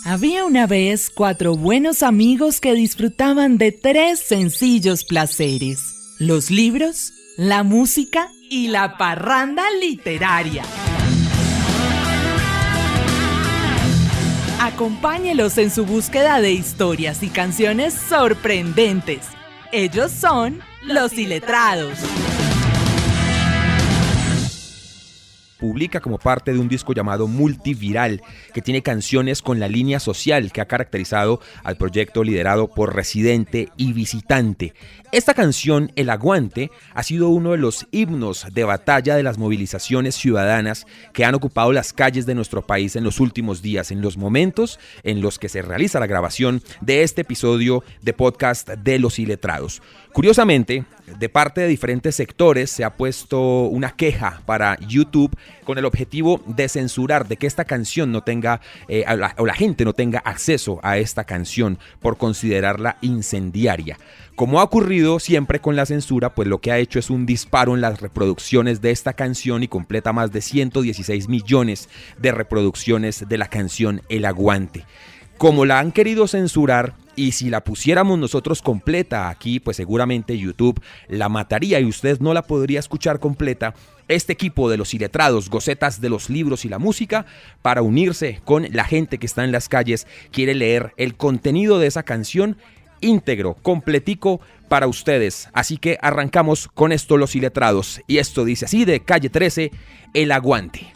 Había una vez 4 buenos amigos que disfrutaban de 3 sencillos placeres: los libros, la música y la parranda literaria. Acompáñelos en su búsqueda de historias y canciones sorprendentes. Ellos son los Iletrados. Publica como parte de un disco llamado Multiviral, que tiene canciones con la línea social que ha caracterizado al proyecto liderado por Residente y Visitante. Esta canción, El Aguante, ha sido uno de los himnos de batalla de las movilizaciones ciudadanas que han ocupado las calles de nuestro país en los últimos días, en los momentos en los que se realiza la grabación de este episodio de podcast de Los Iletrados. Curiosamente, de parte de diferentes sectores se ha puesto una queja para YouTube con el objetivo de censurar, de que esta canción no tenga, o la gente no tenga acceso a esta canción por considerarla incendiaria. Como ha ocurrido siempre con la censura, pues lo que ha hecho es un disparo en las reproducciones de esta canción y completa más de 116 millones de reproducciones de la canción El Aguante. Como la han querido censurar, y si la pusiéramos nosotros completa aquí, pues seguramente YouTube la mataría y usted no la podría escuchar completa. Este equipo de Los Iletrados, gocetas de los libros y la música, para unirse con la gente que está en las calles, quiere leer el contenido de esa canción íntegro, completico para ustedes. Así que arrancamos con esto, Los Iletrados. Y esto dice así, de Calle 13, El Aguante.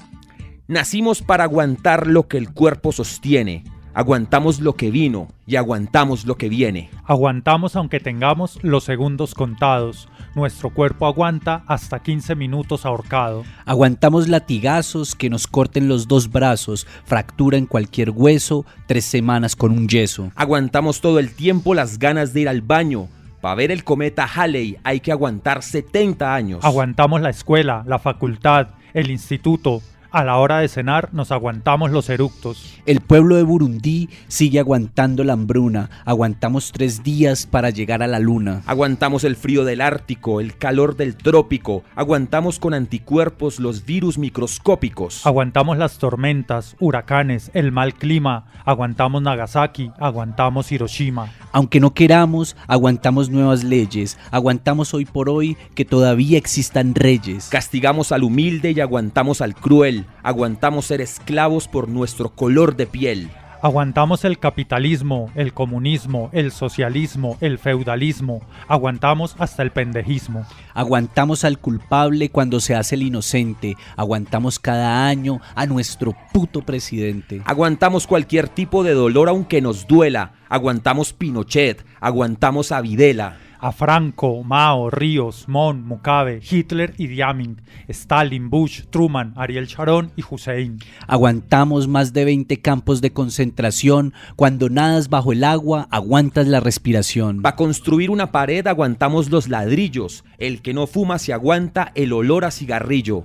Nacimos para aguantar lo que el cuerpo sostiene. Aguantamos lo que vino y aguantamos lo que viene. Aguantamos aunque tengamos los segundos contados. Nuestro cuerpo aguanta hasta 15 minutos ahorcado. Aguantamos latigazos que nos corten los 2 brazos, fractura en cualquier hueso, 3 semanas con un yeso. Aguantamos todo el tiempo las ganas de ir al baño. Para ver el cometa Halley hay que aguantar 70 años. Aguantamos la escuela, la facultad, el instituto. A la hora de cenar nos aguantamos los eructos. El pueblo de Burundi sigue aguantando la hambruna. Aguantamos 3 días para llegar a la luna. Aguantamos el frío del Ártico, el calor del trópico. Aguantamos con anticuerpos los virus microscópicos. Aguantamos las tormentas, huracanes, el mal clima. Aguantamos Nagasaki, aguantamos Hiroshima. Aunque no queramos, aguantamos nuevas leyes. Aguantamos hoy por hoy que todavía existan reyes. Castigamos al humilde y aguantamos al cruel. Aguantamos ser esclavos por nuestro color de piel. Aguantamos el capitalismo, el comunismo, el socialismo, el feudalismo. Aguantamos hasta el pendejismo. Aguantamos al culpable cuando se hace el inocente. Aguantamos cada año a nuestro puto presidente. Aguantamos cualquier tipo de dolor aunque nos duela. Aguantamos Pinochet, aguantamos a Videla. A Franco, Mao, Ríos, Mon, Mugabe, Hitler y Idi Amin, Stalin, Bush, Truman, Ariel Sharon y Hussein. Aguantamos más de 20 campos de concentración. Cuando nadas bajo el agua, aguantas la respiración. Para construir una pared aguantamos los ladrillos. El que no fuma se aguanta el olor a cigarrillo.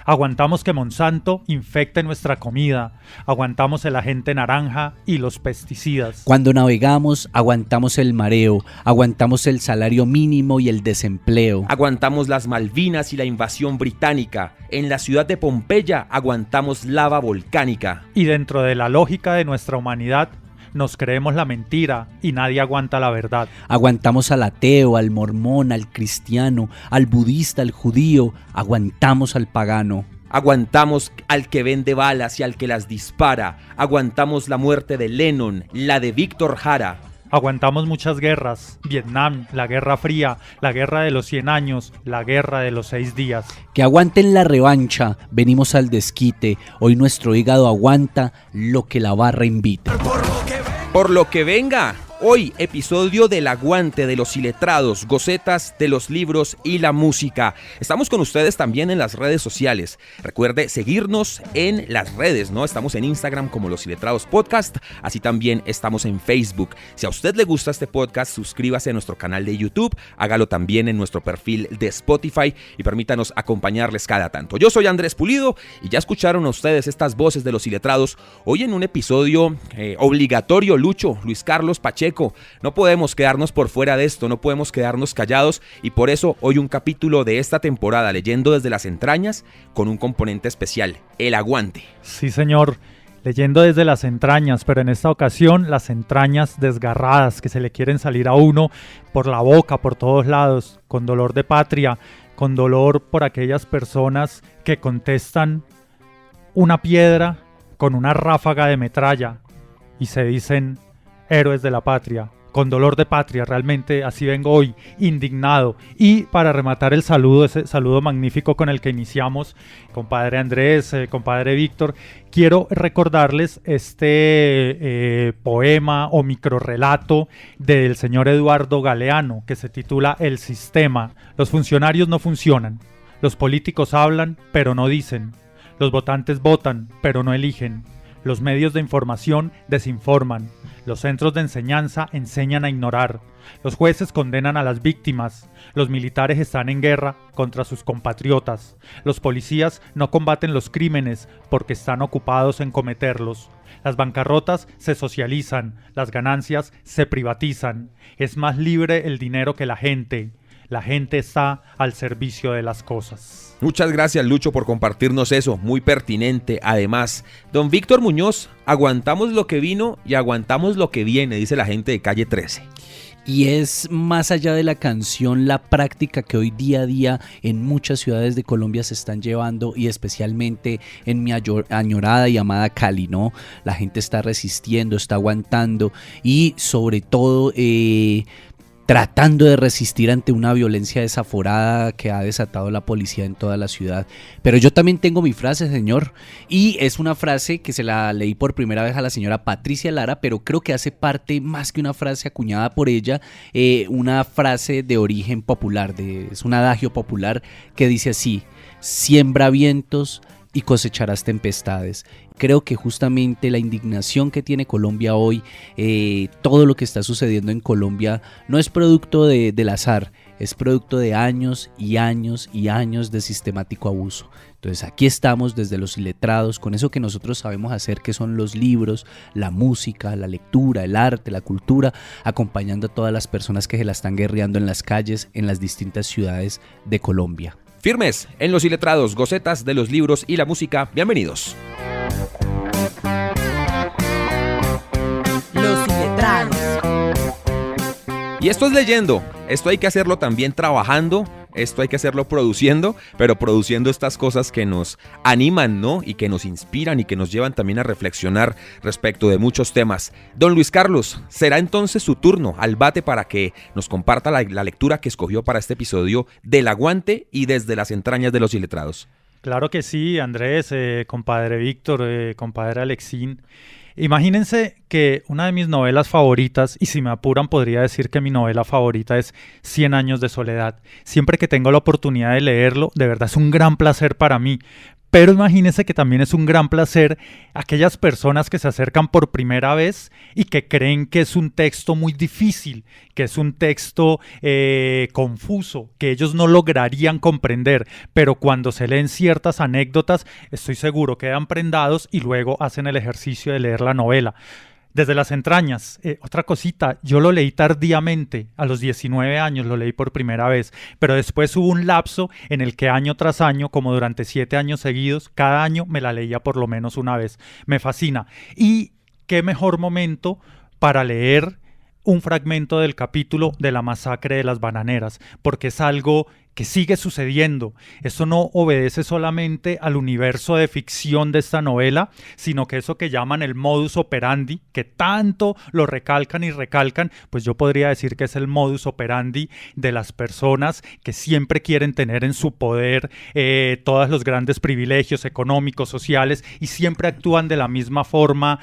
Aguantamos que Monsanto infecte nuestra comida. Aguantamos el agente naranja y los pesticidas. Cuando navegamos, aguantamos el mareo. Aguantamos el salario mínimo y el desempleo. Aguantamos las Malvinas y la invasión británica. En la ciudad de Pompeya aguantamos lava volcánica. Y dentro de la lógica de nuestra humanidad, nos creemos la mentira y nadie aguanta la verdad. Aguantamos al ateo, al mormón, al cristiano, al budista, al judío. Aguantamos al pagano. Aguantamos al que vende balas y al que las dispara. Aguantamos la muerte de Lennon, la de Víctor Jara. Aguantamos muchas guerras: Vietnam, la Guerra Fría, la Guerra de los 100 años, la Guerra de los 6 días. Que aguanten la revancha, venimos al desquite. Hoy nuestro hígado aguanta lo que la barra invita. Por lo que venga. Hoy, episodio del Aguante de Los Iletrados, gocetas de los libros y la música. Estamos con ustedes también en las redes sociales. Recuerde seguirnos en las redes, ¿no? Estamos en Instagram como Los Iletrados Podcast, así también estamos en Facebook. Si a usted le gusta este podcast, suscríbase a nuestro canal de YouTube, hágalo también en nuestro perfil de Spotify y permítanos acompañarles cada tanto. Yo soy Andrés Pulido y ya escucharon a ustedes estas voces de Los Iletrados hoy en un episodio obligatorio. Luis Carlos Pacheco. No podemos quedarnos por fuera de esto, no podemos quedarnos callados y por eso hoy un capítulo de esta temporada leyendo desde las entrañas con un componente especial, El Aguante. Sí, señor. leyendo desde las entrañas, pero en esta ocasión las entrañas desgarradas que se le quieren salir a uno por la boca, por todos lados, con dolor de patria, con dolor por aquellas personas que contestan una piedra con una ráfaga de metralla y se dicen héroes de la patria. Con dolor de patria, realmente así vengo hoy, indignado. Y para rematar el saludo, ese saludo magnífico con el que iniciamos, compadre Andrés, compadre Víctor, quiero recordarles este poema o microrrelato del señor Eduardo Galeano, que se titula El sistema. Los funcionarios no funcionan, los políticos hablan, pero no dicen, los votantes votan, pero no eligen, los medios de información desinforman, los centros de enseñanza enseñan a ignorar, los jueces condenan a las víctimas, los militares están en guerra contra sus compatriotas, los policías no combaten los crímenes porque están ocupados en cometerlos, las bancarrotas se socializan, las ganancias se privatizan, es más libre el dinero que la gente está al servicio de las cosas. Muchas gracias, Lucho, por compartirnos eso, muy pertinente. Además, don Víctor Muñoz, aguantamos lo que vino y aguantamos lo que viene, dice la gente de Calle 13. Y es más allá de la canción, la práctica que hoy día a día en muchas ciudades de Colombia se están llevando, y especialmente en mi añorada y amada Cali, ¿no? La gente está resistiendo, está aguantando y sobre todo tratando de resistir ante una violencia desaforada que ha desatado la policía en toda la ciudad. Pero yo también tengo mi frase, señor, y es una frase que se la leí por primera vez a la señora Patricia Lara, pero creo que hace parte, más que una frase acuñada por ella, una frase de origen popular, es un adagio popular que dice así: siembra vientos y cosecharás tempestades. Creo que justamente la indignación que tiene Colombia hoy, todo lo que está sucediendo en Colombia, no es producto del azar, es producto de años y años y años de sistemático abuso. Entonces aquí estamos desde los iletrados, con eso que nosotros sabemos hacer, que son los libros, la música, la lectura, el arte, la cultura, acompañando a todas las personas que se la están guerreando en las calles, en las distintas ciudades de Colombia. Firmes en los iletrados, gocetas de los libros y la música. Bienvenidos. Los iletrados. Y esto es leyendo, esto hay que hacerlo también trabajando, esto hay que hacerlo produciendo, pero produciendo estas cosas que nos animan, ¿no? Y que nos inspiran y que nos llevan también a reflexionar respecto de muchos temas. Don Luis Carlos, será entonces su turno al bate para que nos comparta la lectura que escogió para este episodio del Aguante y desde las entrañas de los iletrados. Claro que sí, Andrés, compadre Víctor, compadre Alexín. Imagínense que una de mis novelas favoritas, y si me apuran podría decir que mi novela favorita, es 100 años de soledad. Siempre que tengo la oportunidad de leerlo, de verdad es un gran placer para mí. Pero imagínense que también es un gran placer aquellas personas que se acercan por primera vez y que creen que es un texto muy difícil, que es un texto confuso, que ellos no lograrían comprender, pero cuando se leen ciertas anécdotas, estoy seguro quedan prendados y luego hacen el ejercicio de leer la novela. Desde las entrañas, otra cosita, yo lo leí tardíamente, a los 19 años lo leí por primera vez, pero después hubo un lapso en el que año tras año, como durante 7 años seguidos, cada año me la leía por lo menos una vez. Me fascina. Y qué mejor momento para leer un fragmento del capítulo de la masacre de las bananeras, porque es algo que sigue sucediendo. Esto no obedece solamente al universo de ficción de esta novela, sino que eso que llaman el modus operandi, que tanto lo recalcan y recalcan, pues yo podría decir que es el modus operandi de las personas que siempre quieren tener en su poder todos los grandes privilegios económicos, sociales, y siempre actúan de la misma forma,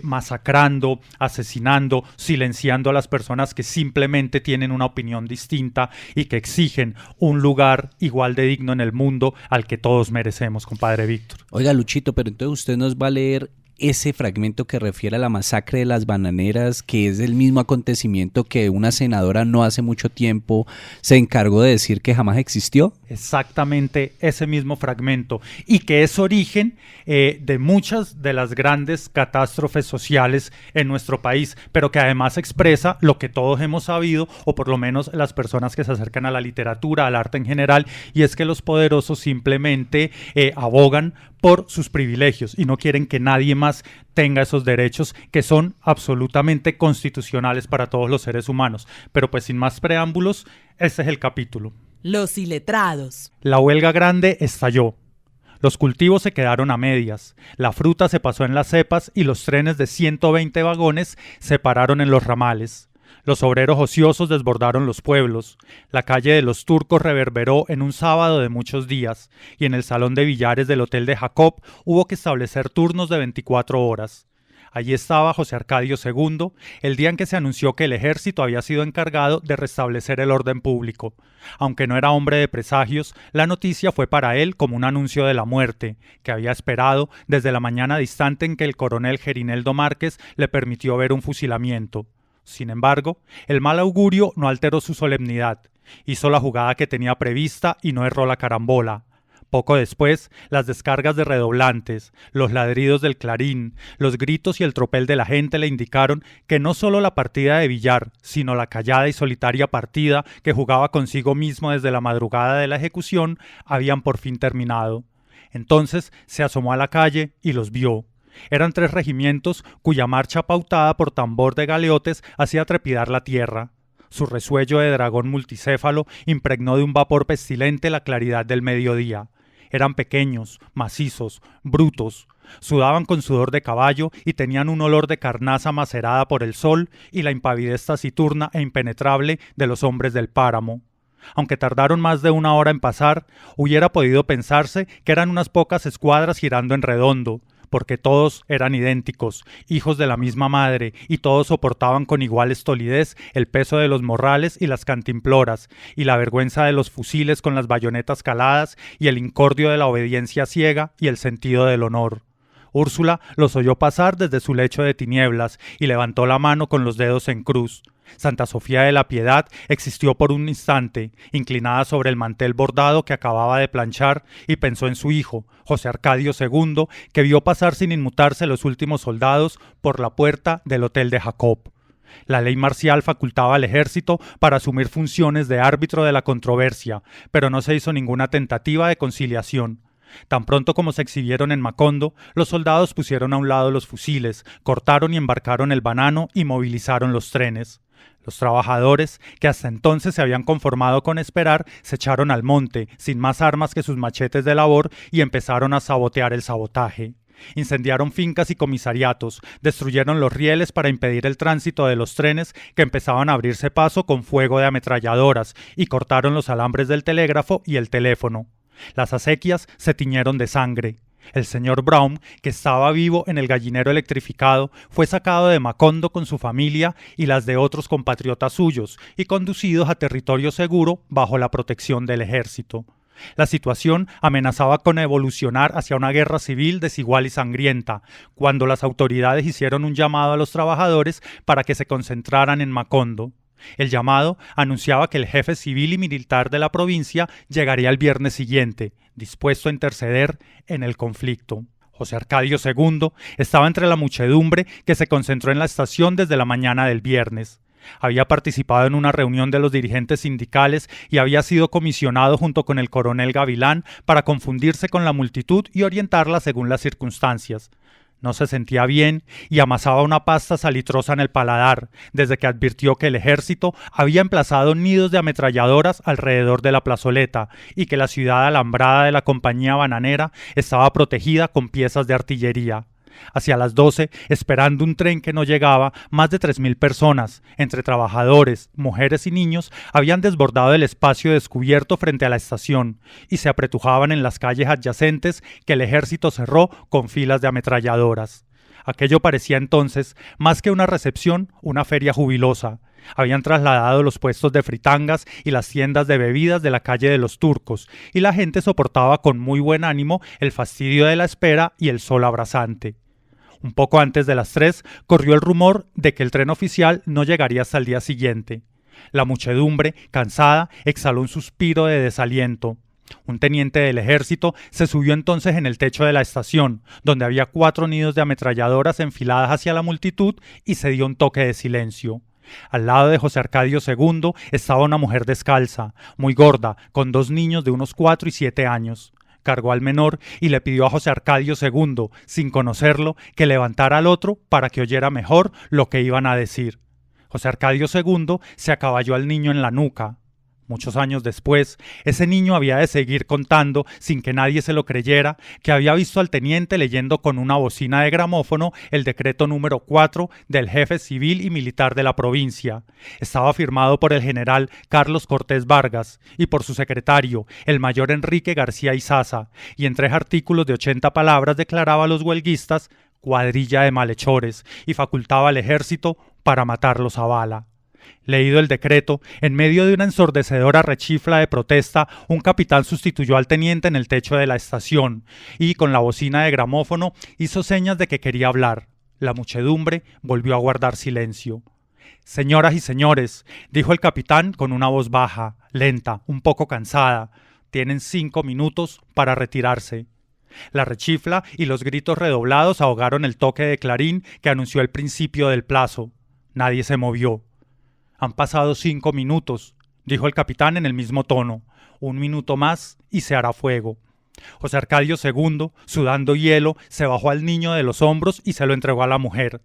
masacrando, asesinando, silenciando a las personas que simplemente tienen una opinión distinta y que exigen un lugar igual de digno en el mundo al que todos merecemos, compadre Víctor. Oiga, Luchito, pero entonces usted nos va a leer ese fragmento que refiere a la masacre de las bananeras, que es el mismo acontecimiento que una senadora no hace mucho tiempo se encargó de decir que jamás existió. Exactamente ese mismo fragmento, y que es origen de muchas de las grandes catástrofes sociales en nuestro país, pero que además expresa lo que todos hemos sabido, o por lo menos las personas que se acercan a la literatura, al arte en general, y es que los poderosos simplemente abogan por sus privilegios y no quieren que nadie más tenga esos derechos que son absolutamente constitucionales para todos los seres humanos. Pero pues sin más preámbulos, este es el capítulo. Los iletrados. La huelga grande estalló. Los cultivos se quedaron a medias, la fruta se pasó en las cepas y los trenes de 120 vagones se pararon en los ramales. Los obreros ociosos desbordaron los pueblos. La calle de los Turcos reverberó en un sábado de muchos días, y en el salón de billares del Hotel de Jacob hubo que establecer turnos de 24 horas. Allí estaba José Arcadio II, el día en que se anunció que el ejército había sido encargado de restablecer el orden público. Aunque no era hombre de presagios, la noticia fue para él como un anuncio de la muerte, que había esperado desde la mañana distante en que el coronel Gerineldo Márquez le permitió ver un fusilamiento. Sin embargo, el mal augurio no alteró su solemnidad. Hizo la jugada que tenía prevista y no erró la carambola. Poco después, las descargas de redoblantes, los ladridos del clarín, los gritos y el tropel de la gente le indicaron que no solo la partida de billar, sino la callada y solitaria partida que jugaba consigo mismo desde la madrugada de la ejecución, habían por fin terminado. Entonces se asomó a la calle y los vio. Eran 3 regimientos cuya marcha pautada por tambor de galeotes hacía trepidar la tierra. Su resuello de dragón multicéfalo impregnó de un vapor pestilente la claridad del mediodía. Eran pequeños, macizos, brutos. Sudaban con sudor de caballo y tenían un olor de carnaza macerada por el sol y la impavidez taciturna e impenetrable de los hombres del páramo. Aunque tardaron más de 1 hora en pasar, hubiera podido pensarse que eran unas pocas escuadras girando en redondo, porque todos eran idénticos, hijos de la misma madre, y todos soportaban con igual estolidez el peso de los morrales y las cantimploras, y la vergüenza de los fusiles con las bayonetas caladas, y el incordio de la obediencia ciega y el sentido del honor. Úrsula los oyó pasar desde su lecho de tinieblas, y levantó la mano con los dedos en cruz. Santa Sofía de la Piedad existió por un instante, inclinada sobre el mantel bordado que acababa de planchar, y pensó en su hijo, José Arcadio II, que vio pasar sin inmutarse los últimos soldados por la puerta del Hotel de Jacob. La ley marcial facultaba al ejército para asumir funciones de árbitro de la controversia, pero no se hizo ninguna tentativa de conciliación. Tan pronto como se exhibieron en Macondo, los soldados pusieron a un lado los fusiles, cortaron y embarcaron el banano y movilizaron los trenes. Los trabajadores, que hasta entonces se habían conformado con esperar, se echaron al monte, sin más armas que sus machetes de labor, y empezaron a sabotear el sabotaje. Incendiaron fincas y comisariatos, destruyeron los rieles para impedir el tránsito de los trenes que empezaban a abrirse paso con fuego de ametralladoras, y cortaron los alambres del telégrafo y el teléfono. Las acequias se tiñeron de sangre. El señor Brown, que estaba vivo en el gallinero electrificado, fue sacado de Macondo con su familia y las de otros compatriotas suyos y conducidos a territorio seguro bajo la protección del ejército. La situación amenazaba con evolucionar hacia una guerra civil desigual y sangrienta, cuando las autoridades hicieron un llamado a los trabajadores para que se concentraran en Macondo. El llamado anunciaba que el jefe civil y militar de la provincia llegaría el viernes siguiente, dispuesto a interceder en el conflicto. José Arcadio II estaba entre la muchedumbre que se concentró en la estación desde la mañana del viernes. Había participado en una reunión de los dirigentes sindicales y había sido comisionado junto con el coronel Gavilán para confundirse con la multitud y orientarla según las circunstancias. No se sentía bien y amasaba una pasta salitrosa en el paladar, desde que advirtió que el ejército había emplazado nidos de ametralladoras alrededor de la plazoleta y que la ciudad alambrada de la compañía bananera estaba protegida con piezas de artillería. Hacia las 12, esperando un tren que no llegaba, más de 3.000 personas, entre trabajadores, mujeres y niños, habían desbordado el espacio descubierto frente a la estación y se apretujaban en las calles adyacentes que el ejército cerró con filas de ametralladoras. Aquello parecía entonces, más que una recepción, una feria jubilosa. Habían trasladado los puestos de fritangas y las tiendas de bebidas de la calle de los Turcos, y la gente soportaba con muy buen ánimo el fastidio de la espera y el sol abrasante. Un poco antes de las 3 corrió el rumor de que el tren oficial no llegaría hasta el día siguiente. La muchedumbre, cansada, exhaló un suspiro de desaliento. Un teniente del ejército se subió entonces en el techo de la estación, donde había 4 nidos de ametralladoras enfiladas hacia la multitud, y se dio un toque de silencio. Al lado de José Arcadio II estaba una mujer descalza, muy gorda, con 2 niños de unos 4 y 7 años. cargó al menor y le pidió a José Arcadio II, sin conocerlo, que levantara al otro para que oyera mejor lo que iban a decir. José Arcadio II se acaballó al niño en la nuca. Muchos años después, ese niño había de seguir contando, sin que nadie se lo creyera, que había visto al teniente leyendo con una bocina de gramófono el decreto número 4 del jefe civil y militar de la provincia. Estaba firmado por el general Carlos Cortés Vargas y por su secretario, el mayor Enrique García Izaza, y en 3 artículos de 80 palabras declaraba a los huelguistas cuadrilla de malhechores y facultaba al ejército para matarlos a bala. Leído el decreto, en medio de una ensordecedora rechifla de protesta, un capitán sustituyó al teniente en el techo de la estación y, con la bocina de gramófono, hizo señas de que quería hablar. La muchedumbre volvió a guardar silencio. «Señoras y señores», dijo el capitán con una voz baja, lenta, un poco cansada, «tienen 5 minutos para retirarse». La rechifla y los gritos redoblados ahogaron el toque de clarín que anunció el principio del plazo. Nadie se movió. «Han pasado 5 minutos», dijo el capitán en el mismo tono. «1 minuto más y se hará fuego». José Arcadio II, sudando hielo, se bajó al niño de los hombros y se lo entregó a la mujer.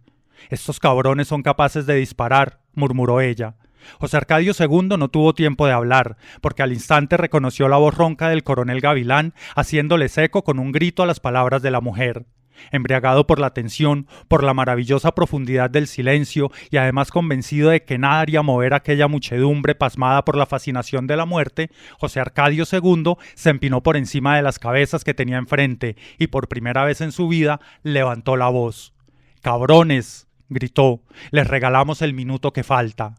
«Estos cabrones son capaces de disparar», murmuró ella. José Arcadio II no tuvo tiempo de hablar, porque al instante reconoció la voz ronca del coronel Gavilán, haciéndole eco con un grito a las palabras de la mujer. Embriagado por la tensión, por la maravillosa profundidad del silencio y además convencido de que nada haría mover a aquella muchedumbre pasmada por la fascinación de la muerte, José Arcadio II se empinó por encima de las cabezas que tenía enfrente y por primera vez en su vida levantó la voz. «¡Cabrones!», gritó, «les regalamos el minuto que falta».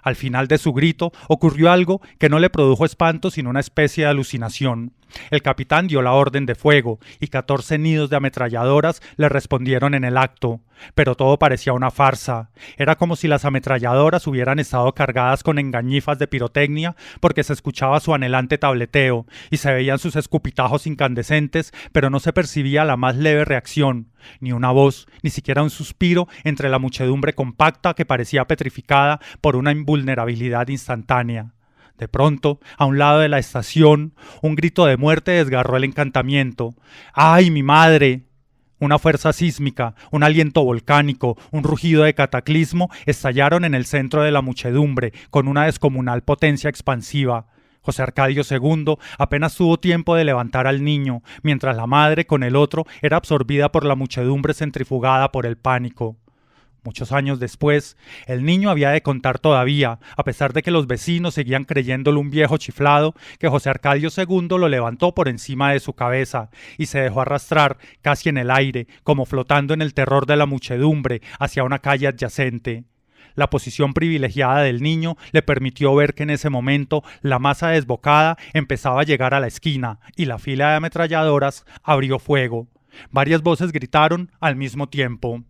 Al final de su grito ocurrió algo que no le produjo espanto sino una especie de alucinación. El capitán dio la orden de fuego y 14 nidos de ametralladoras le respondieron en el acto. Pero todo parecía una farsa. Era como si las ametralladoras hubieran estado cargadas con engañifas de pirotecnia porque se escuchaba su anhelante tableteo y se veían sus escupitajos incandescentes, pero no se percibía la más leve reacción, ni una voz, ni siquiera un suspiro entre la muchedumbre compacta que parecía petrificada por una invulnerabilidad instantánea. De pronto, a un lado de la estación, un grito de muerte desgarró el encantamiento. ¡Ay, mi madre! Una fuerza sísmica, un aliento volcánico, un rugido de cataclismo estallaron en el centro de la muchedumbre con una descomunal potencia expansiva. José Arcadio II apenas tuvo tiempo de levantar al niño, mientras la madre con el otro era absorbida por la muchedumbre centrifugada por el pánico. Muchos años después, el niño había de contar todavía, a pesar de que los vecinos seguían creyéndolo un viejo chiflado, que José Arcadio II lo levantó por encima de su cabeza y se dejó arrastrar, casi en el aire, como flotando en el terror de la muchedumbre, hacia una calle adyacente. La posición privilegiada del niño le permitió ver que en ese momento la masa desbocada empezaba a llegar a la esquina y la fila de ametralladoras abrió fuego. Varias voces gritaron al mismo tiempo.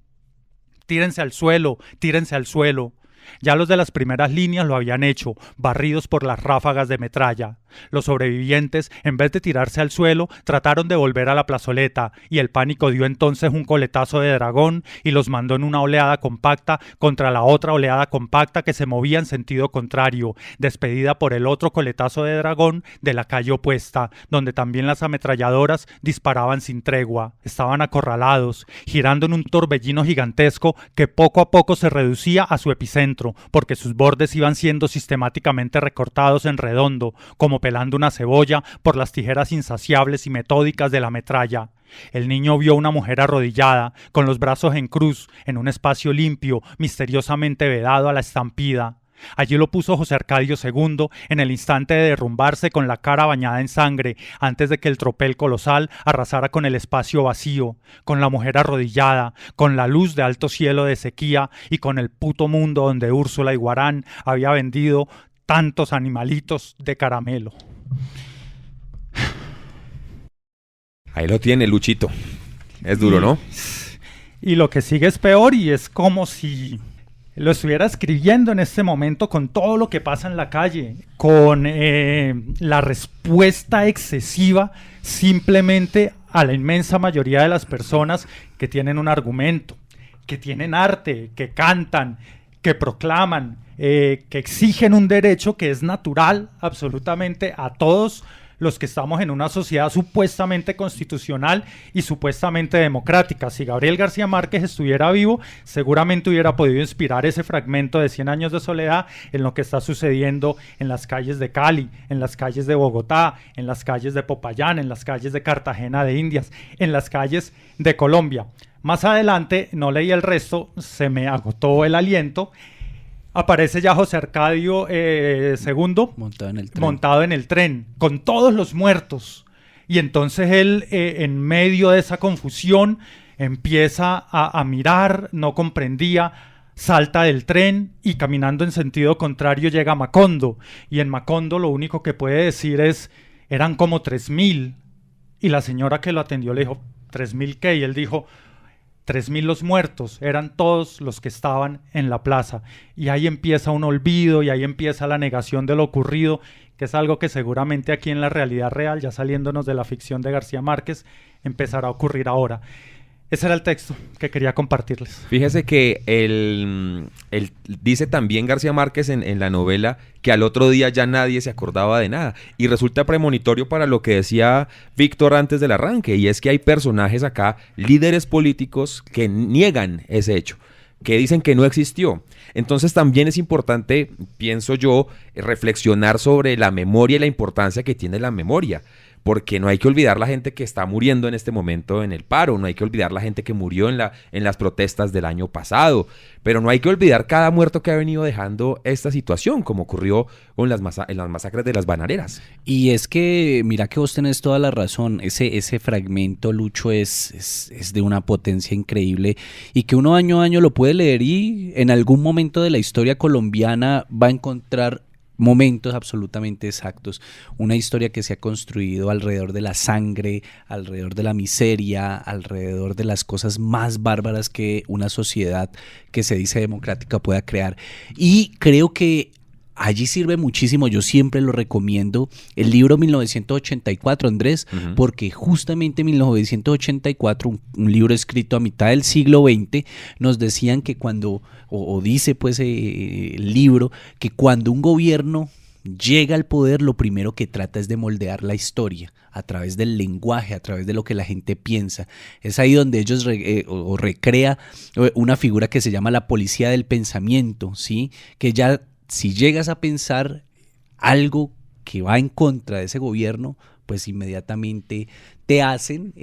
«¡Tírense al suelo! ¡Tírense al suelo!». Ya los de las primeras líneas lo habían hecho, barridos por las ráfagas de metralla. Los sobrevivientes, en vez de tirarse al suelo, trataron de volver a la plazoleta, y el pánico dio entonces un coletazo de dragón y los mandó en una oleada compacta contra la otra oleada compacta que se movía en sentido contrario, despedida por el otro coletazo de dragón de la calle opuesta, donde también las ametralladoras disparaban sin tregua. Estaban acorralados, girando en un torbellino gigantesco que poco a poco se reducía a su epicentro, porque sus bordes iban siendo sistemáticamente recortados en redondo, como pelando una cebolla por las tijeras insaciables y metódicas de la metralla. El niño vio una mujer arrodillada, con los brazos en cruz, en un espacio limpio, misteriosamente vedado a la estampida. Allí lo puso José Arcadio II en el instante de derrumbarse con la cara bañada en sangre, antes de que el tropel colosal arrasara con el espacio vacío, con la mujer arrodillada, con la luz de alto cielo de sequía y con el puto mundo donde Úrsula Iguarán había vendido tantos animalitos de caramelo. Ahí lo tiene, Luchito. Es duro, ¿no? Y lo que sigue es peor y es como si lo estuviera escribiendo en este momento con todo lo que pasa en la calle, con la respuesta excesiva simplemente a la inmensa mayoría de las personas que tienen un argumento, que tienen arte, que cantan, que proclaman, que exigen un derecho que es natural absolutamente a todos los que estamos en una sociedad supuestamente constitucional y supuestamente democrática. Si Gabriel García Márquez estuviera vivo, seguramente hubiera podido inspirar ese fragmento de 100 años de soledad en lo que está sucediendo en las calles de Cali, en las calles de Bogotá, en las calles de Popayán, en las calles de Cartagena de Indias, en las calles de Colombia. Más adelante, no leí el resto, se me agotó el aliento. Aparece ya José Arcadio II montado en el tren, con todos los muertos. Y entonces él, en medio de esa confusión, empieza a mirar, no comprendía, salta del tren y caminando en sentido contrario llega a Macondo. Y en Macondo lo único que puede decir es, eran como 3.000. Y la señora que lo atendió le dijo, ¿3.000 qué? Y él dijo, 3.000 los muertos, eran todos los que estaban en la plaza. Y ahí empieza un olvido y ahí empieza la negación de lo ocurrido, que es algo que seguramente aquí en la realidad real, ya saliéndonos de la ficción de García Márquez, empezará a ocurrir ahora. Ese era el texto que quería compartirles. Fíjese que él dice también García Márquez en la novela que al otro día ya nadie se acordaba de nada. Y resulta premonitorio para lo que decía Víctor antes del arranque. Y es que hay personajes acá, líderes políticos, que niegan ese hecho, que dicen que no existió. Entonces también es importante, pienso yo, reflexionar sobre la memoria y la importancia que tiene la memoria. Porque no hay que olvidar la gente que está muriendo en este momento en el paro, no hay que olvidar la gente que murió en las protestas del año pasado, pero no hay que olvidar cada muerto que ha venido dejando esta situación, como ocurrió con en las masacres de las bananeras. Y es que, mira que vos tenés toda la razón, ese fragmento, Lucho, es de una potencia increíble y que uno año a año lo puede leer y en algún momento de la historia colombiana va a encontrar momentos absolutamente exactos, una historia que se ha construido alrededor de la sangre, alrededor de la miseria, alrededor de las cosas más bárbaras que una sociedad que se dice democrática pueda crear. Y creo que allí sirve muchísimo, yo siempre lo recomiendo, el libro 1984, Andrés, porque justamente en 1984, un libro escrito a mitad del siglo XX, nos decían que cuando, o dice pues el libro, que cuando un gobierno llega al poder, lo primero que trata es de moldear la historia a través del lenguaje, a través de lo que la gente piensa. Es ahí donde ellos recrea una figura que se llama la policía del pensamiento, ¿sí? Que ya si llegas a pensar algo que va en contra de ese gobierno, pues inmediatamente te hacen,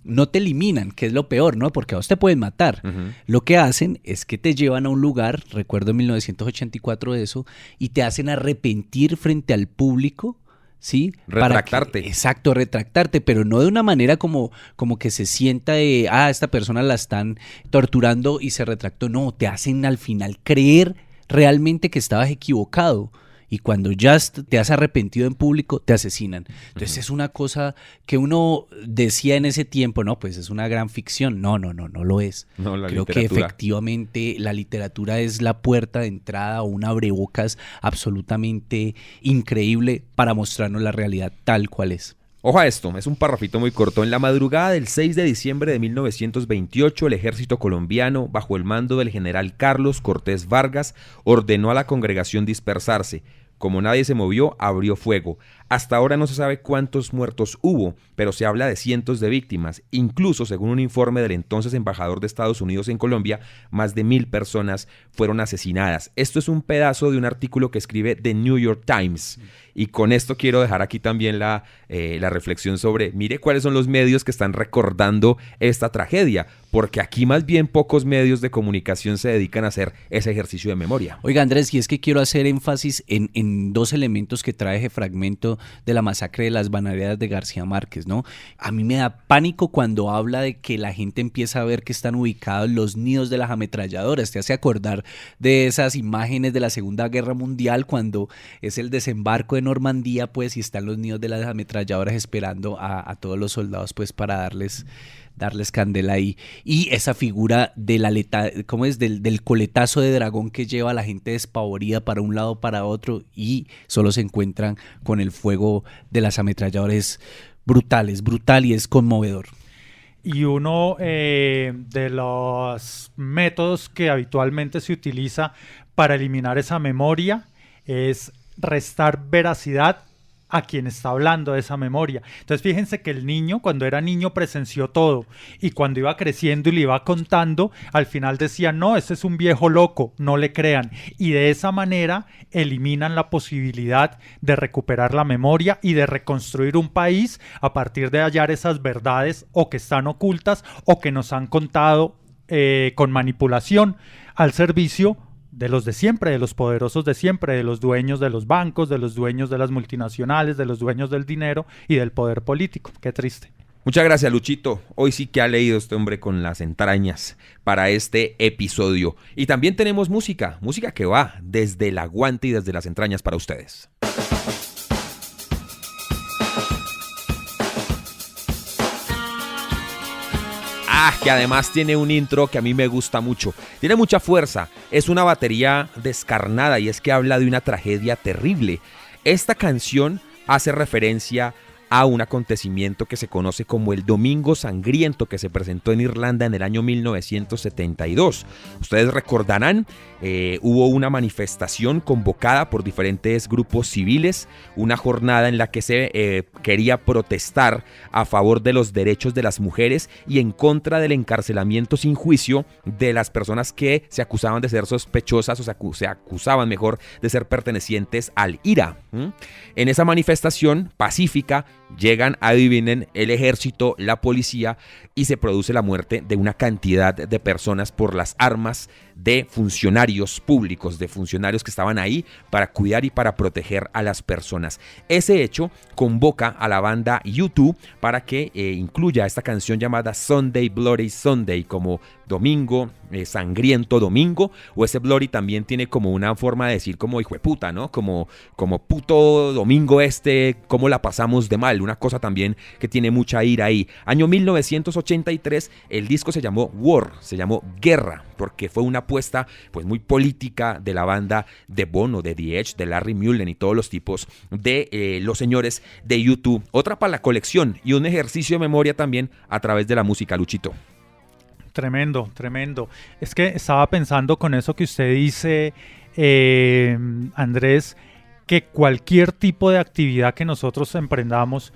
no te eliminan, que es lo peor, ¿no? Porque a vos te pueden matar. Lo que hacen es que te llevan a un lugar, recuerdo en 1984 eso, y te hacen arrepentir frente al público, ¿sí? Retractarte. Exacto, retractarte, pero no de una manera como que se sienta de, esta persona la están torturando y se retractó. No, te hacen al final creer realmente que estabas equivocado y cuando ya te has arrepentido en público te asesinan. Entonces es una cosa que uno decía en ese tiempo, no, pues es una gran ficción. No lo es. Creo que efectivamente la literatura es la puerta de entrada o un abrebocas absolutamente increíble para mostrarnos la realidad tal cual es. Ojo a esto, es un parrafito muy corto. En la madrugada del 6 de diciembre de 1928, el ejército colombiano, bajo el mando del general Carlos Cortés Vargas, ordenó a la congregación dispersarse. Como nadie se movió, abrió fuego. Hasta ahora no se sabe cuántos muertos hubo, pero se habla de cientos de víctimas. Incluso, según un informe del entonces embajador de Estados Unidos en Colombia, más de 1.000 personas fueron asesinadas. Esto es un pedazo de un artículo que escribe The New York Times. Y con esto quiero dejar aquí también la reflexión sobre, mire cuáles son los medios que están recordando esta tragedia, porque aquí más bien pocos medios de comunicación se dedican a hacer ese ejercicio de memoria. Oiga, Andrés, y es que quiero hacer énfasis en dos elementos que trae ese fragmento de la masacre de las bananeras de García Márquez, ¿no? A mí me da pánico cuando habla de que la gente empieza a ver que están ubicados los nidos de las ametralladoras. Te hace acordar de esas imágenes de la Segunda Guerra Mundial cuando es el desembarco de Normandía, pues, y están los nidos de las ametralladoras esperando a todos los soldados, pues, para darles candela ahí. Y esa figura de ¿cómo es? Del coletazo de dragón que lleva a la gente despavorida para un lado, para otro, y solo se encuentran con el fuego de las ametralladoras. Brutal y es conmovedor. Y uno de los métodos que habitualmente se utiliza para eliminar esa memoria es restar veracidad a quien está hablando de esa memoria. Entonces fíjense que el niño, cuando era niño, presenció todo, y cuando iba creciendo y le iba contando, al final decía, no, ese es un viejo loco, no le crean, y de esa manera eliminan la posibilidad de recuperar la memoria y de reconstruir un país a partir de hallar esas verdades o que están ocultas o que nos han contado con manipulación al servicio de los de siempre, de los poderosos de siempre, de los dueños de los bancos, de los dueños de las multinacionales, de los dueños del dinero y del poder político. Qué triste. Muchas gracias, Luchito. Hoy sí que ha leído este hombre con las entrañas para este episodio. Y también tenemos música que va desde el aguante y desde las entrañas para ustedes. Que además tiene un intro que a mí me gusta mucho. Tiene mucha fuerza, es una batería descarnada y es que habla de una tragedia terrible. Esta canción hace referencia a un acontecimiento que se conoce como el Domingo Sangriento, que se presentó en Irlanda en el año 1972. Ustedes recordarán, hubo una manifestación convocada por diferentes grupos civiles, una jornada en la que se quería protestar a favor de los derechos de las mujeres y en contra del encarcelamiento sin juicio de las personas que se acusaban de ser sospechosas o se acusaban mejor de ser pertenecientes al IRA. En esa manifestación pacífica llegan, adivinen, el ejército, la policía y se produce la muerte de una cantidad de personas por las armas de funcionarios públicos, de funcionarios que estaban ahí para cuidar y para proteger a las personas. Ese hecho convoca a la banda U2 para que incluya esta canción llamada Sunday Bloody Sunday, como domingo, sangriento domingo, o ese bloody también tiene como una forma de decir como hijo de puta, ¿no? Como puto domingo cómo la pasamos de mal, una cosa también que tiene mucha ira ahí. Año 1983, el disco se llamó War, se llamó Guerra, porque fue una apuesta pues muy política de la banda de Bono, de The Edge, de Larry Mullen y todos los tipos de los señores de U2. Otra para la colección y un ejercicio de memoria también a través de la música, Luchito. Tremendo, tremendo. Es que estaba pensando con eso que usted dice, Andrés, que cualquier tipo de actividad que nosotros emprendamos,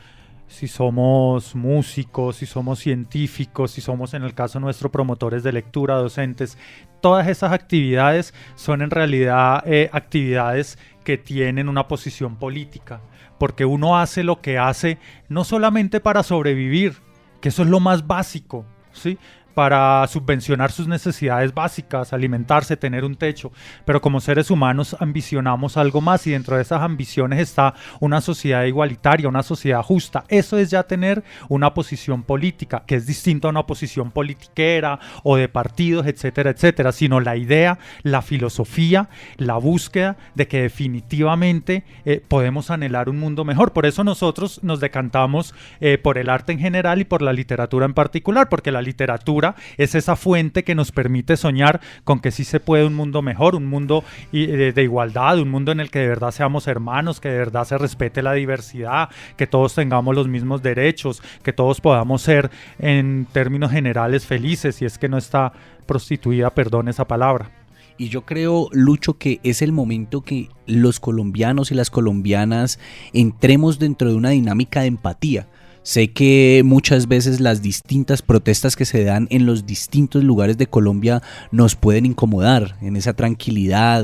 si somos músicos, si somos científicos, si somos en el caso nuestro promotores de lectura, docentes, todas esas actividades son en realidad actividades que tienen una posición política, porque uno hace lo que hace no solamente para sobrevivir, que eso es lo más básico, ¿sí?, para subvencionar sus necesidades básicas, alimentarse, tener un techo, pero como seres humanos ambicionamos algo más y dentro de esas ambiciones está una sociedad igualitaria, una sociedad justa. Eso es ya tener una posición política, que es distinto a una posición politiquera o de partidos, etcétera, etcétera, sino la idea, la filosofía, la búsqueda de que definitivamente podemos anhelar un mundo mejor. Por eso nosotros nos decantamos por el arte en general y por la literatura en particular, porque la literatura es esa fuente que nos permite soñar con que sí se puede un mundo mejor, un mundo de igualdad, un mundo en el que de verdad seamos hermanos, que de verdad se respete la diversidad, que todos tengamos los mismos derechos, que todos podamos ser en términos generales felices, si es que no está prostituida, perdón esa palabra. Y yo creo, Lucho, que es el momento que los colombianos y las colombianas entremos dentro de una dinámica de empatía. Sé que muchas veces las distintas protestas que se dan en los distintos lugares de Colombia nos pueden incomodar en esa tranquilidad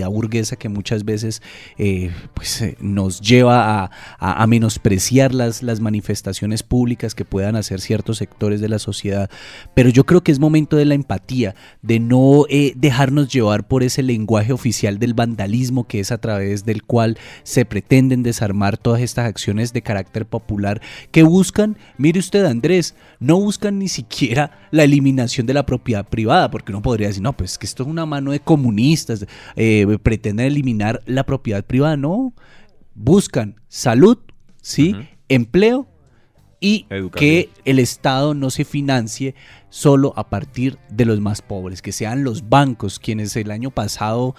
burguesa que muchas veces nos lleva a menospreciar las manifestaciones públicas que puedan hacer ciertos sectores de la sociedad. Pero yo creo que es momento de la empatía, de no dejarnos llevar por ese lenguaje oficial del vandalismo que es a través del cual se pretenden desarmar todas estas acciones de carácter popular que buscan, mire usted Andrés, no buscan ni siquiera la eliminación de la propiedad privada, porque uno podría decir, no, pues que esto es una mano de comunistas, pretenden eliminar la propiedad privada, no, buscan salud, ¿sí? Empleo y que el Estado no se financie solo a partir de los más pobres, que sean los bancos quienes el año pasado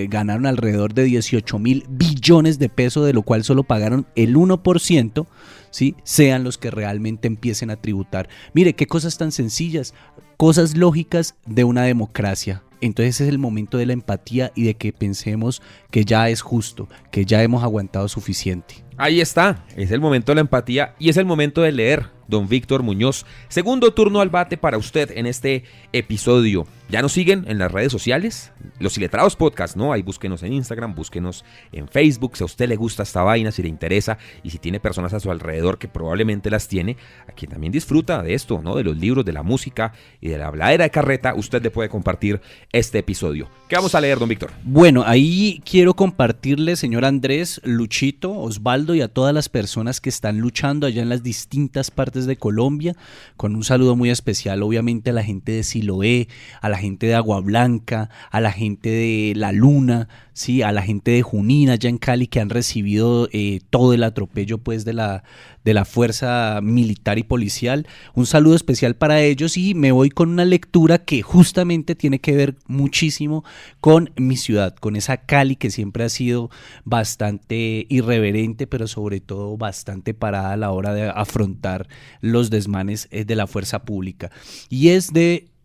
ganaron alrededor de 18.000 billones de pesos, de lo cual solo pagaron el 1%, ¿sí? Sean los que realmente empiecen a tributar. Mire, qué cosas tan sencillas, cosas lógicas de una democracia. Entonces es el momento de la empatía y de que pensemos que ya es justo, que ya hemos aguantado suficiente. Ahí está, es el momento de la empatía y es el momento de leer. Don Víctor Muñoz, segundo turno al bate para usted en este episodio. ¿Ya nos siguen en las redes sociales? Los Iletrados Podcast, ¿no? Ahí búsquenos en Instagram, búsquenos en Facebook. Si a usted le gusta esta vaina, si le interesa y si tiene personas a su alrededor que probablemente las tiene, a quien también disfruta de esto, ¿no? De los libros, de la música y de la habladera de carreta, usted le puede compartir este episodio. ¿Qué vamos a leer, don Víctor? Bueno, ahí quiero compartirle, señor Andrés, Luchito, Osvaldo y a todas las personas que están luchando allá en las distintas partes de Colombia, con un saludo muy especial obviamente a la gente de Siloé, a la gente de Agua Blanca, a la gente de La Luna, sí, a la gente de Junín allá en Cali, que han recibido todo el atropello pues de la fuerza militar y policial. Un saludo especial para ellos y me voy con una lectura que justamente tiene que ver muchísimo con mi ciudad, con esa Cali que siempre ha sido bastante irreverente, pero sobre todo bastante parada a la hora de afrontar los desmanes de la fuerza pública. Y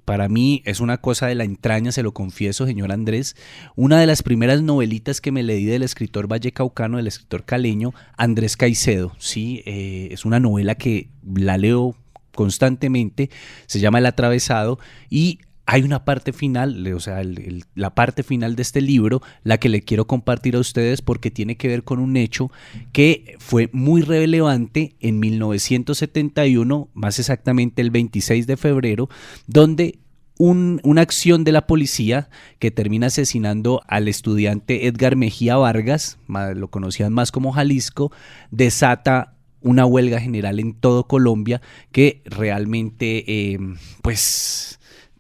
para mí es una cosa de la entraña, se lo confieso, señor Andrés, una de las primeras novelitas que me leí del escritor vallecaucano, del escritor caleño, Andrés Caicedo, ¿sí? Es una novela que la leo constantemente, se llama El Atravesado y hay una parte final, o sea, la parte final de este libro, la que le quiero compartir a ustedes porque tiene que ver con un hecho que fue muy relevante en 1971, más exactamente el 26 de febrero, donde una acción de la policía que termina asesinando al estudiante Edgar Mejía Vargas, lo conocían más como Jalisco, desata una huelga general en todo Colombia que realmente,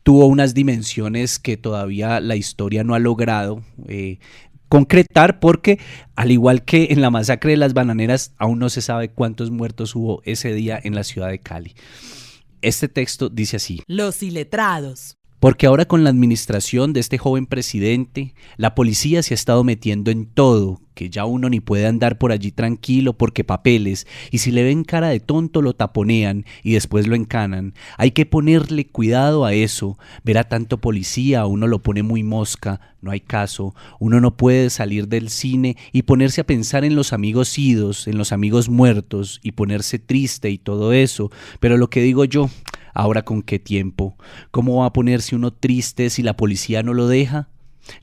tuvo unas dimensiones que todavía la historia no ha logrado concretar porque, al igual que en la masacre de las bananeras, aún no se sabe cuántos muertos hubo ese día en la ciudad de Cali. Este texto dice así: Los Iletrados. Porque ahora con la administración de este joven presidente, la policía se ha estado metiendo en todo, que ya uno ni puede andar por allí tranquilo porque papeles, y si le ven cara de tonto lo taponean y después lo encanan. Hay que ponerle cuidado a eso, ver a tanto policía uno lo pone muy mosca, no hay caso, uno no puede salir del cine y ponerse a pensar en los amigos idos, en los amigos muertos y ponerse triste y todo eso, pero lo que digo yo, ¿ahora con qué tiempo? ¿Cómo va a ponerse uno triste si la policía no lo deja?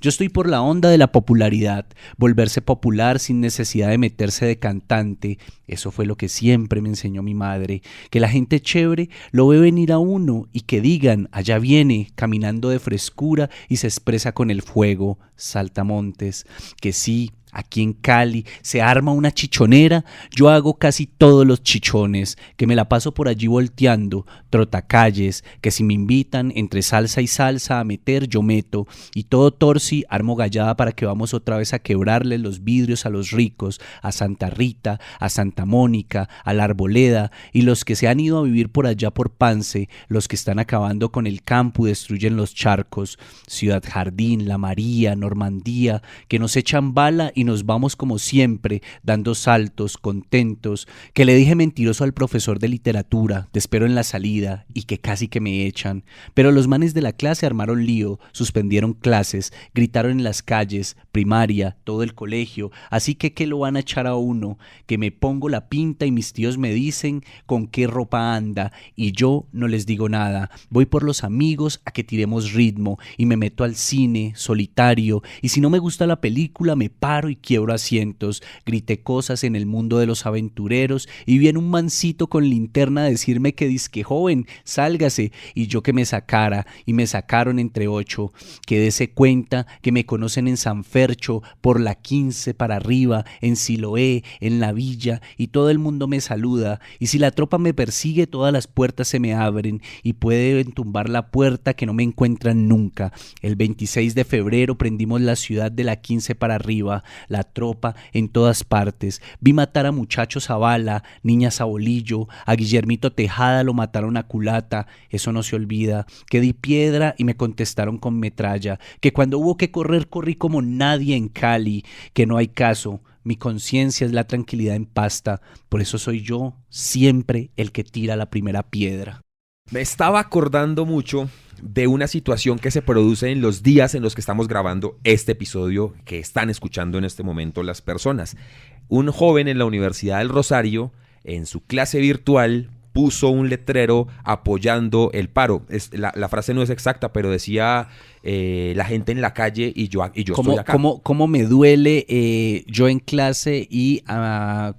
Yo estoy por la onda de la popularidad, volverse popular sin necesidad de meterse de cantante. Eso fue lo que siempre me enseñó mi madre, que la gente chévere lo ve venir a uno y que digan, allá viene, caminando de frescura y se expresa con el fuego, saltamontes, que sí. Aquí en Cali se arma una chichonera, yo hago casi todos los chichones, que me la paso por allí volteando, trotacalles, que si me invitan entre salsa y salsa a meter, yo meto, y todo torsi armo gallada para que vamos otra vez a quebrarle los vidrios a los ricos, a Santa Rita, a Santa Mónica, a la Arboleda, y los que se han ido a vivir por allá por Pance, los que están acabando con el campo y destruyen los charcos, Ciudad Jardín, La María, Normandía, que nos echan bala y nos vamos como siempre, dando saltos, contentos, que le dije mentiroso al profesor de literatura, te espero en la salida, y que casi que me echan, pero los manes de la clase armaron lío, suspendieron clases, gritaron en las calles, primaria, todo el colegio, así que ¿qué lo van a echar a uno? Que me pongo la pinta y mis tíos me dicen con qué ropa anda, y yo no les digo nada, voy por los amigos a que tiremos ritmo, y me meto al cine, solitario, y si no me gusta la película me paro y quiebro asientos, grité cosas en el mundo de los aventureros y viene un mancito con linterna a decirme que dizque joven, sálgase, y yo que me sacara, y me sacaron entre 8, que dése cuenta que me conocen en San Fercho, por la 15 para arriba, en Siloé, en la villa, y todo el mundo me saluda, y si la tropa me persigue todas las puertas se me abren, y pueden tumbar la puerta que no me encuentran nunca. El 26 de febrero prendimos la ciudad de la 15 para arriba, la tropa en todas partes. Vi matar a muchachos a bala, niñas a bolillo, a Guillermito Tejada lo mataron a culata, eso no se olvida, que di piedra y me contestaron con metralla, que cuando hubo que correr corrí como nadie en Cali, que no hay caso, mi conciencia es la tranquilidad en pasta, por eso soy yo siempre el que tira la primera piedra. Me estaba acordando mucho de una situación que se produce en los días en los que estamos grabando este episodio que están escuchando en este momento las personas. un joven en la Universidad del Rosario, en su clase virtual, puso un letrero apoyando el paro. La frase no es exacta, pero decía la gente en la calle y yo estoy acá. ¿Cómo me duele yo en clase y a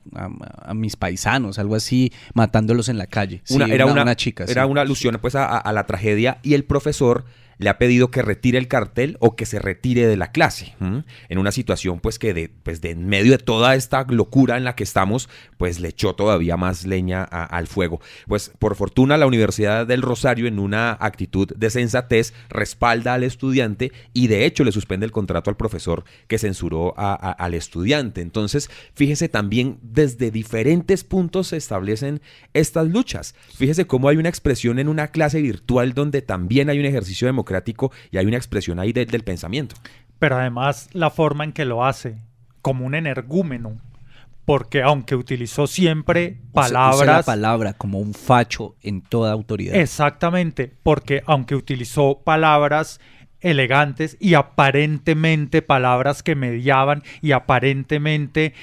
mis paisanos, algo así, matándolos en la calle? Sí, una chica. Era una alusión pues a la tragedia, y el profesor le ha pedido que retire el cartel o que se retire de la clase, en una situación pues que de en medio de toda esta locura en la que estamos, pues le echó todavía más leña al fuego. Pues por fortuna la Universidad del Rosario, en una actitud de sensatez, respalda al estudiante y de hecho le suspende el contrato al profesor que censuró al estudiante. Entonces, fíjese también desde diferentes puntos se establecen estas luchas. Fíjese cómo hay una expresión en una clase virtual donde también hay un ejercicio democrático y hay una expresión ahí del pensamiento. Pero además la forma en que lo hace, como un energúmeno, porque aunque utilizó siempre palabras... Usa la palabra como un facho en toda autoridad. Exactamente, porque aunque utilizó palabras elegantes y aparentemente palabras que mediaban y aparentemente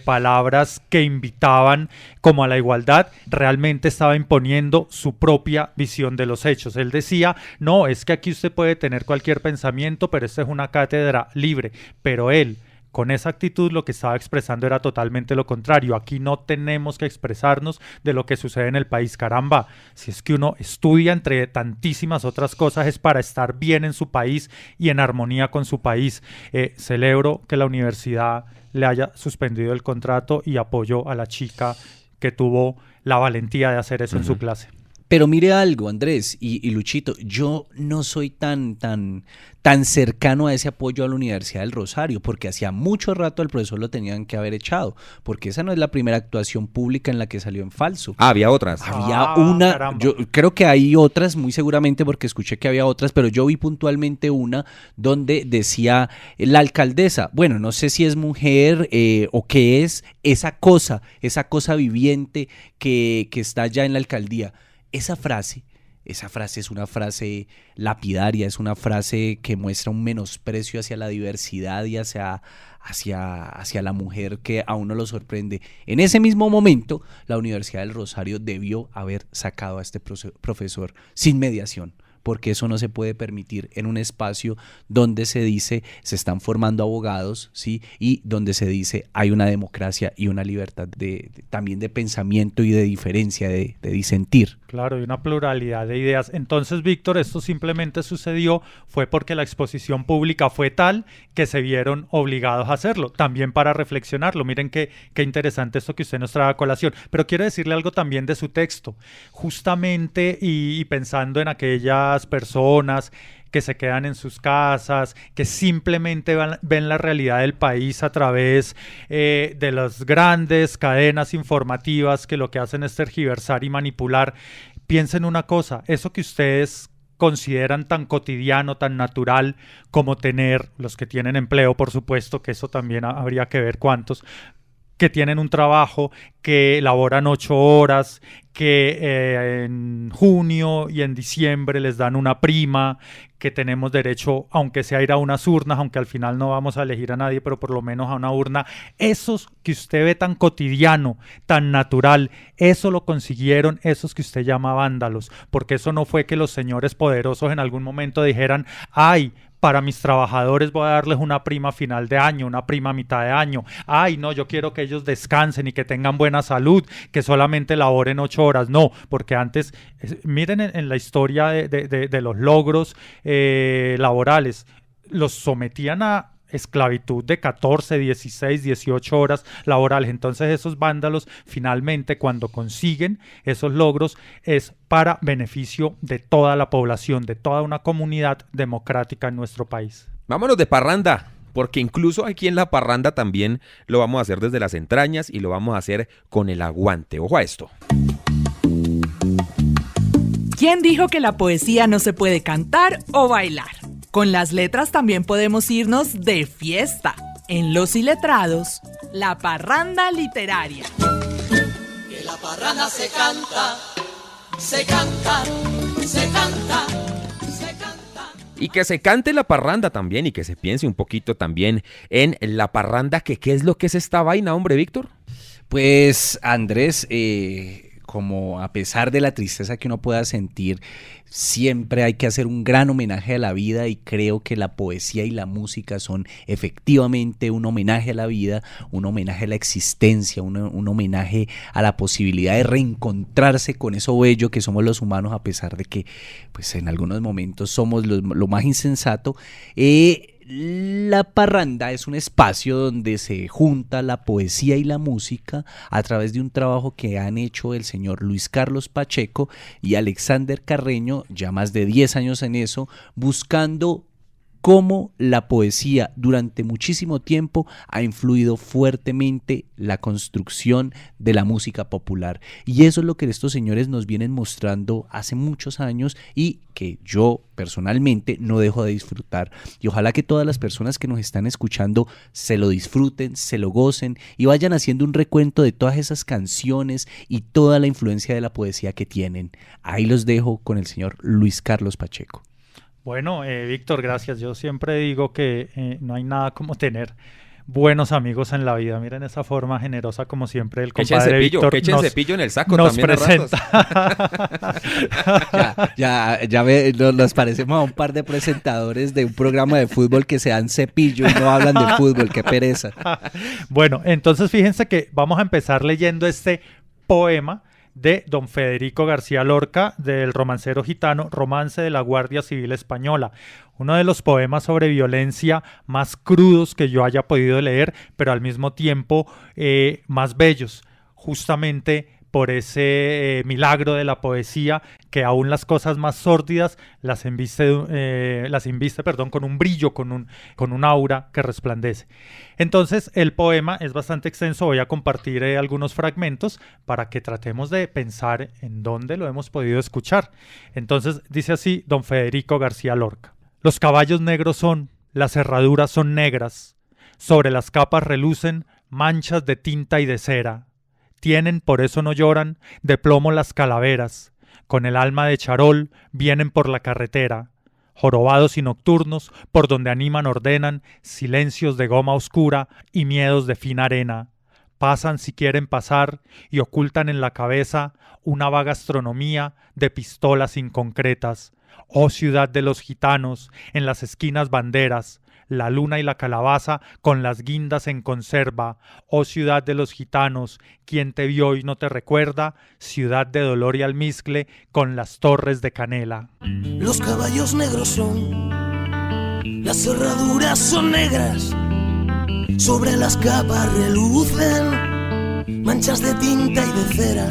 palabras que invitaban como a la igualdad, realmente estaba imponiendo su propia visión de los hechos. Él decía, no, es que aquí usted puede tener cualquier pensamiento, pero esta es una cátedra libre. Pero él, con esa actitud, lo que estaba expresando era totalmente lo contrario. Aquí no tenemos que expresarnos de lo que sucede en el país. Caramba, si es que uno estudia entre tantísimas otras cosas es para estar bien en su país y en armonía con su país. Celebro que la universidad le haya suspendido el contrato y apoyo a la chica que tuvo la valentía de hacer eso en su clase. Pero mire algo, Andrés y Luchito, yo no soy tan cercano a ese apoyo a la Universidad del Rosario, porque hacía mucho rato al profesor lo tenían que haber echado, porque esa no es la primera actuación pública en la que salió en falso. Había otras. Había una, caramba. Yo creo que hay otras, muy seguramente, porque escuché que había otras, pero yo vi puntualmente una donde decía la alcaldesa, bueno, no sé si es mujer o qué es esa cosa viviente que está allá en la alcaldía. Esa frase es una frase lapidaria, es una frase que muestra un menosprecio hacia la diversidad y hacia la mujer que a uno lo sorprende. En ese mismo momento, la Universidad del Rosario debió haber sacado a este profesor sin mediación, porque eso no se puede permitir en un espacio donde se dice se están formando abogados, ¿sí? Y donde se dice hay una democracia y una libertad también de pensamiento y de diferencia, de disentir. Claro, y una pluralidad de ideas. Entonces, Víctor, esto simplemente sucedió fue porque la exposición pública fue tal que se vieron obligados a hacerlo, también para reflexionarlo. Miren qué interesante esto que usted nos trae a colación. Pero quiero decirle algo también de su texto. Justamente y pensando en aquellas personas que se quedan en sus casas, que simplemente ven la realidad del país a través de las grandes cadenas informativas que lo que hacen es tergiversar y manipular. Piensen una cosa, eso que ustedes consideran tan cotidiano, tan natural como tener, los que tienen empleo, por supuesto, que eso también habría que ver cuántos, que tienen un trabajo, que laboran 8 horas, que en junio y en diciembre les dan una prima, que tenemos derecho, aunque sea a ir a unas urnas, aunque al final no vamos a elegir a nadie, pero por lo menos a una urna. Esos que usted ve tan cotidiano, tan natural, eso lo consiguieron esos que usted llama vándalos, porque eso no fue que los señores poderosos en algún momento dijeran, ay, para mis trabajadores voy a darles una prima a final de año, una prima a mitad de año. Ay, no, yo quiero que ellos descansen y que tengan buena salud, que solamente laboren 8 horas. No, porque antes, miren en la historia de los logros laborales, los sometían a esclavitud de 14, 16, 18 horas laborales. Entonces esos vándalos finalmente cuando consiguen esos logros es para beneficio de toda la población, de toda una comunidad democrática en nuestro país. Vámonos de parranda, porque incluso aquí en la parranda también lo vamos a hacer desde las entrañas y lo vamos a hacer con el aguante. Ojo a esto. ¿Quién dijo que la poesía no se puede cantar o bailar? Con las letras también podemos irnos de fiesta. En Los Iletrados, la parranda literaria. Que la parranda se canta, se canta, se canta, se canta. Y que se cante la parranda también y que se piense un poquito también en la parranda, que qué es lo que es esta vaina, hombre, Víctor. Pues Andrés, como a pesar de la tristeza que uno pueda sentir, siempre hay que hacer un gran homenaje a la vida, y creo que la poesía y la música son efectivamente un homenaje a la vida, un homenaje a la existencia, un homenaje a la posibilidad de reencontrarse con eso bello que somos los humanos, a pesar de que pues en algunos momentos somos lo más insensato. La parranda es un espacio donde se junta la poesía y la música a través de un trabajo que han hecho el señor Luis Carlos Pacheco y Alexander Carreño, ya más de 10 años en eso, buscando cómo la poesía durante muchísimo tiempo ha influido fuertemente la construcción de la música popular. Y eso es lo que estos señores nos vienen mostrando hace muchos años y que yo personalmente no dejo de disfrutar. Y ojalá que todas las personas que nos están escuchando se lo disfruten, se lo gocen y vayan haciendo un recuento de todas esas canciones y toda la influencia de la poesía que tienen. Ahí los dejo con el señor Luis Carlos Pacheco. Bueno, Víctor, gracias. Yo siempre digo que no hay nada como tener buenos amigos en la vida. Miren esa forma generosa, como siempre, el compadre Víctor que echen cepillo en el saco nos también presenta. Nos parecemos a un par de presentadores de un programa de fútbol que se dan cepillo y no hablan de fútbol. ¡Qué pereza! Bueno, entonces fíjense que vamos a empezar leyendo este poema de don Federico García Lorca, del romancero gitano Romance de la Guardia Civil Española. Uno de los poemas sobre violencia más crudos que yo haya podido leer, pero al mismo tiempo más bellos, justamente por ese milagro de la poesía, que aún las cosas más sórdidas las inviste con un brillo, con un aura que resplandece. Entonces el poema es bastante extenso, voy a compartir algunos fragmentos para que tratemos de pensar en dónde lo hemos podido escuchar. Entonces dice así don Federico García Lorca: los caballos negros son, las herraduras son negras, sobre las capas relucen manchas de tinta y de cera. Tienen, por eso no lloran, de plomo las calaveras, con el alma de charol vienen por la carretera, jorobados y nocturnos, por donde animan ordenan, silencios de goma oscura y miedos de fina arena. Pasan si quieren pasar y ocultan en la cabeza una vaga astronomía de pistolas inconcretas. Oh ciudad de los gitanos, en las esquinas banderas, la luna y la calabaza con las guindas en conserva. Oh ciudad de los gitanos, ¿quién te vio y no te recuerda? Ciudad de dolor y almizcle con las torres de canela. Los caballos negros son, las herraduras son negras, sobre las capas relucen manchas de tinta y de cera.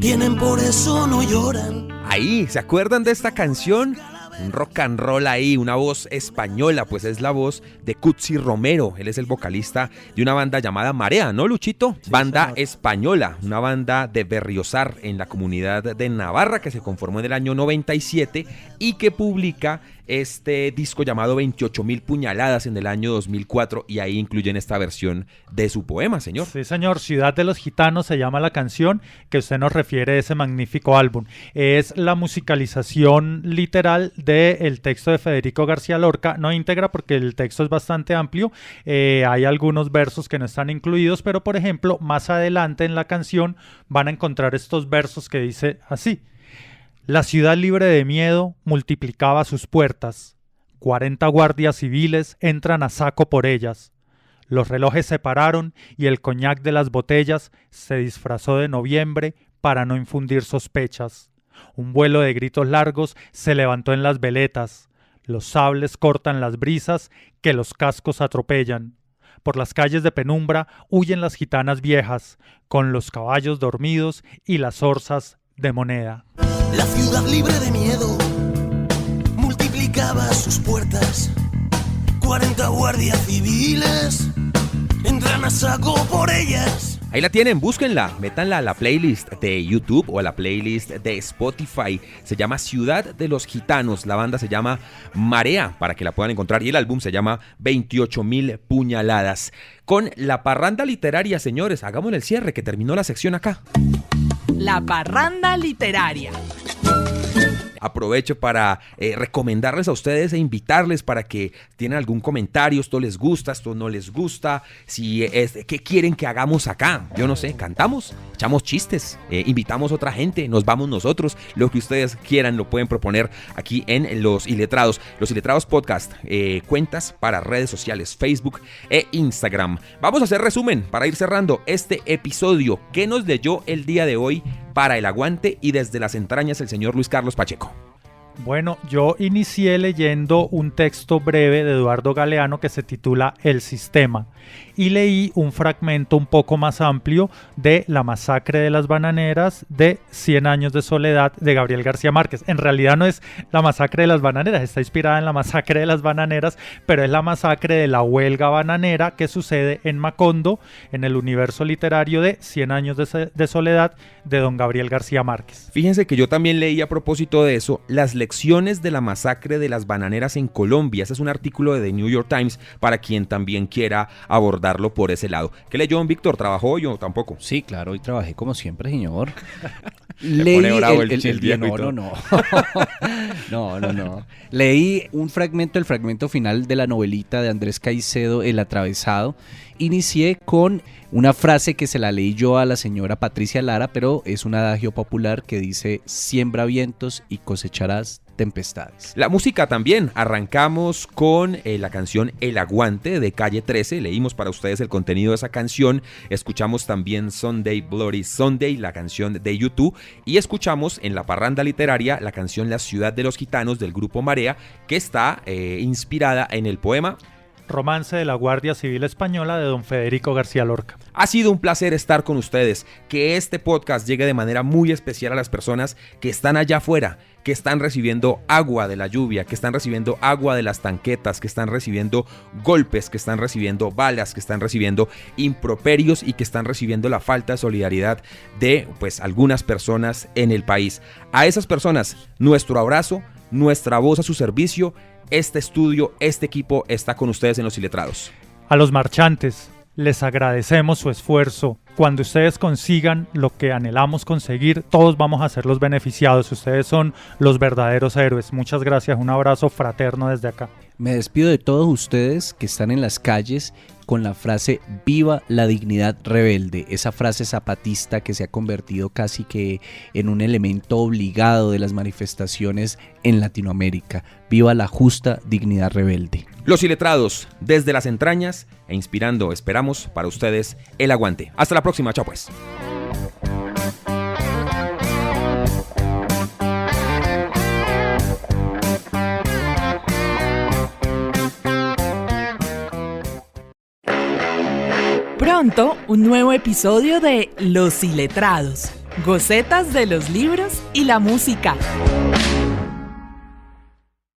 Tienen, por eso no lloran. Ahí, ¿se acuerdan de esta canción? Un rock and roll ahí, una voz española, pues es la voz de Cutsi Romero. Él es el vocalista de una banda llamada Marea, ¿no, Luchito? Sí, banda señor. Española, una banda de Berriozar en la comunidad de Navarra, que se conformó en el año 97 y que publica este disco llamado 28.000 puñaladas en el año 2004, y ahí incluyen esta versión de su poema, señor. Sí, señor. Ciudad de los Gitanos se llama la canción que usted nos refiere a ese magnífico álbum. Es la musicalización literal del texto de Federico García Lorca, no íntegra porque el texto es bastante amplio, hay algunos versos que no están incluidos, pero por ejemplo, más adelante en la canción van a encontrar estos versos que dice así: la ciudad libre de miedo multiplicaba sus puertas. 40 guardias civiles entran a saco por ellas. Los relojes se pararon y el coñac de las botellas se disfrazó de noviembre para no infundir sospechas. Un vuelo de gritos largos se levantó en las veletas. Los sables cortan las brisas que los cascos atropellan. Por las calles de penumbra huyen las gitanas viejas, con los caballos dormidos y las orzas de moneda. La ciudad libre de miedo multiplicaba sus puertas. 40 guardias civiles entran a saco por ellas. Ahí la tienen, búsquenla, métanla a la playlist de YouTube o a la playlist de Spotify. Se llama Ciudad de los Gitanos, la banda se llama Marea, para que la puedan encontrar, y el álbum se llama 28.000 puñaladas. Con la parranda literaria, señores, hagamos el cierre, que terminó la sección acá. La parranda literaria. aprovecho para recomendarles a ustedes e invitarles para que tienen algún comentario, esto les gusta, esto no les gusta, si ¿qué quieren que hagamos acá? Yo no sé, cantamos, echamos chistes, invitamos a otra gente, nos vamos nosotros, lo que ustedes quieran lo pueden proponer aquí en Los Iletrados. Los Iletrados Podcast, cuentas para redes sociales, Facebook e Instagram. Vamos a hacer resumen para ir cerrando este episodio. ¿Qué nos leyó el día de hoy para el aguante y desde las entrañas el señor Luis Carlos Pacheco? Bueno, yo inicié leyendo un texto breve de Eduardo Galeano que se titula El Sistema y leí un fragmento un poco más amplio de La masacre de las bananeras de 100 años de soledad de Gabriel García Márquez. En realidad no es la masacre de las bananeras, está inspirada en la masacre de las bananeras, pero es la masacre de la huelga bananera que sucede en Macondo, en el universo literario de 100 años de soledad de don Gabriel García Márquez. Fíjense que yo también leí a propósito de eso, las lecciones de la masacre de las bananeras en Colombia. Ese es un artículo de The New York Times para quien también quiera abordarlo por ese lado. ¿Qué leyó, don Víctor? ¿Trabajó hoy o tampoco? Sí, claro, hoy trabajé como siempre, señor. Leí No. Leí un fragmento, el fragmento final de la novelita de Andrés Caicedo, El Atravesado. Inicié con una frase que se la leí yo a la señora Patricia Lara, pero es un adagio popular que dice: siembra vientos y cosecharás tempestades. La música también, arrancamos con la canción El Aguante de Calle 13, leímos para ustedes el contenido de esa canción, escuchamos también Sunday Bloody Sunday, la canción de YouTube, y escuchamos en la parranda literaria la canción La Ciudad de los Gitanos del grupo Marea, que está inspirada en el poema Romance de la Guardia Civil Española de don Federico García Lorca. Ha sido un placer estar con ustedes, que este podcast llegue de manera muy especial a las personas que están allá afuera, que están recibiendo agua de la lluvia, que están recibiendo agua de las tanquetas, que están recibiendo golpes, que están recibiendo balas, que están recibiendo improperios y que están recibiendo la falta de solidaridad de algunas personas en el país. A esas personas, nuestro abrazo, nuestra voz a su servicio. Este estudio, este equipo está con ustedes en Los Iletrados. A los marchantes, les agradecemos su esfuerzo. Cuando ustedes consigan lo que anhelamos conseguir, todos vamos a ser los beneficiados. Ustedes son los verdaderos héroes. Muchas gracias, un abrazo fraterno desde acá. Me despido de todos ustedes que están en las calles con la frase "Viva la dignidad rebelde", esa frase zapatista que se ha convertido casi que en un elemento obligado de las manifestaciones en Latinoamérica. Viva la justa dignidad rebelde. Los Iletrados, desde las entrañas e inspirando, esperamos para ustedes el aguante. Hasta la próxima, chao pues. Pronto, un nuevo episodio de Los Iletrados, gocetas de los libros y la música.